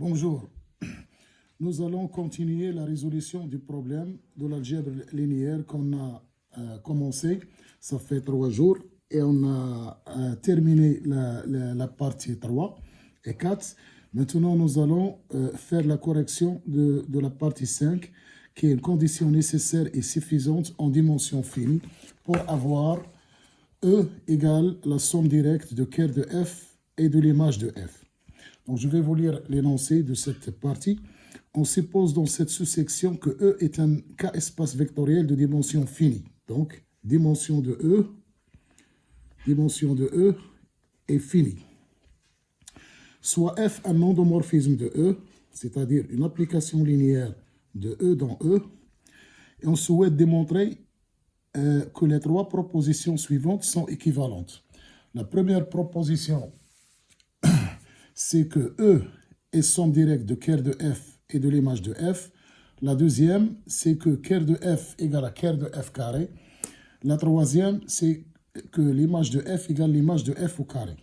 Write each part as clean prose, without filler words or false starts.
Bonjour. Nous allons continuer la résolution du problème de l'algèbre linéaire qu'on a commencé. Ça fait 3 jours et on a terminé la partie 3 et 4. Maintenant, nous allons faire la correction de la partie 5, qui est une condition nécessaire et suffisante en dimension finie pour avoir E égale la somme directe de curve de f et de l'image de f. Donc, je vais vous lire l'énoncé de cette partie. On suppose dans cette sous-section que E est un K-espace vectoriel de dimension finie. Donc, dimension de E est finie. Soit f un endomorphisme de E, c'est-à-dire une application linéaire de E dans E. Et on souhaite démontrer que les 3 propositions suivantes sont équivalentes. La première proposition, c'est que E est somme directe de curve de f et de l'image de f. La deuxième, c'est que curve de f égale à curve de f carré. La troisième, c'est que l'image de f égale l'image de f au carré.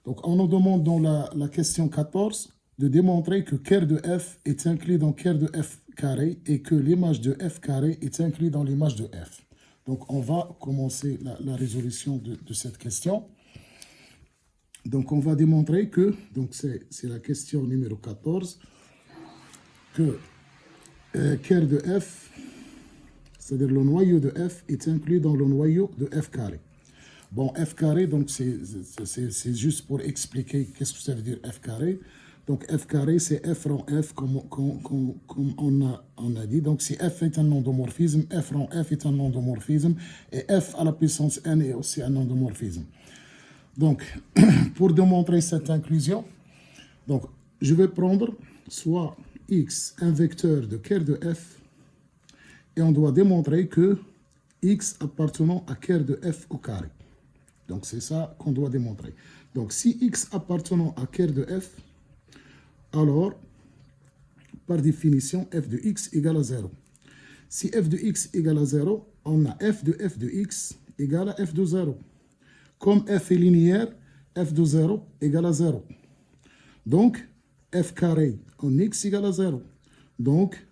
Donc, on nous demande dans la question 14 de démontrer que curve de f est inclus dans curve de f carré et que l'image de f carré est inclus dans l'image de f. Donc, on va commencer la résolution de cette question. Donc, on va démontrer que, donc c'est la question numéro 14, que curve de f, c'est-à-dire le noyau de f, est inclus dans le noyau de f carré. Bon, f carré, donc c'est juste pour expliquer qu'est-ce que ça veut dire f carré. Donc, f carré, c'est f rang f, comme on a dit. Donc, si f est un endomorphisme, f rang f est un endomorphisme, et f à la puissance n est aussi un endomorphisme. Donc, pour démontrer cette inclusion, donc, je vais prendre soit x, un vecteur de curve de f, et on doit démontrer que x appartenant à curve de f au carré. Donc, c'est ça qu'on doit démontrer. Donc, si x appartenant à curve de f, alors, par définition, f de x égale à 0. Si f de x égale à 0, on a f de x égale à f de 0. Comme f est linéaire, f de 0 égale à 0. Donc, f carré en x égale à 0. Donc,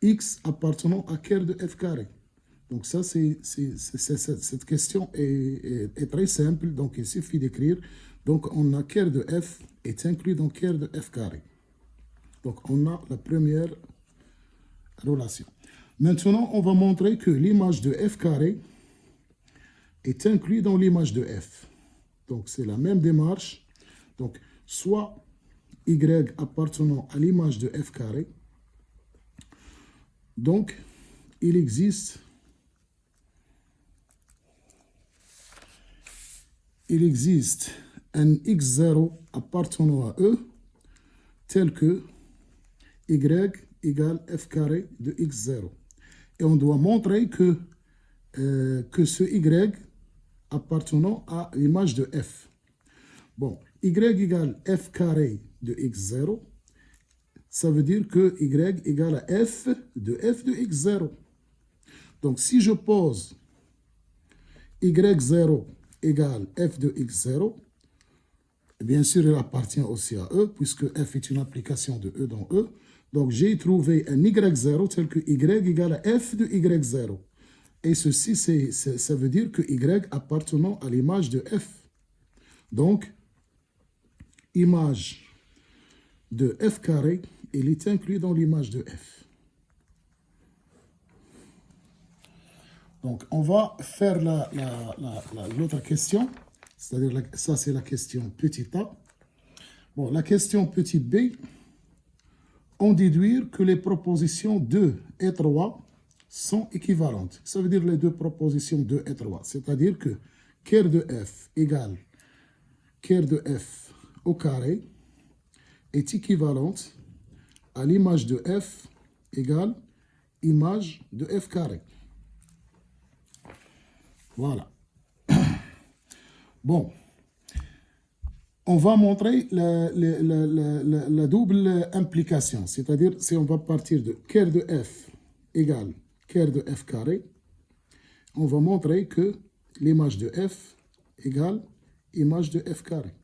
x appartenant à curve de f carré. Donc, ça, cette question est très simple. Donc, il suffit d'écrire. Donc, on a curve de f est inclus dans curve de f carré. Donc, on a la première relation. Maintenant, on va montrer que l'image de f carré est inclus dans l'image de f. Donc, c'est la même démarche. Donc, soit y appartenant à l'image de f carré. Donc, il existe un x0 appartenant à E tel que y égale f carré de x0. Et on doit montrer que ce y appartenant à l'image de f. Bon, y égale f carré de x0, ça veut dire que y égale à f de x0. Donc, si je pose y0 égale f de x0, bien sûr, il appartient aussi à E, puisque f est une application de E dans E. Donc, j'ai trouvé un y0 tel que y égale à f de y0. Et ceci, ça veut dire que y appartenant à l'image de f. Donc, image de f carré, il est inclus dans l'image de f. Donc, on va faire l'autre question. C'est-à-dire, ça, c'est la question petit a. Bon, la question petit b, on déduire que les propositions 2 et 3 sont équivalentes. Ça veut dire les deux propositions 2 et 3. C'est-à-dire que curve de f égale curve de f au carré est équivalente à l'image de f égale image de f carré. Voilà. Bon, on va montrer la double implication, c'est-à-dire si on va partir de curve de f égale curve de f carré, on va montrer que l'image de f égale image de f carré.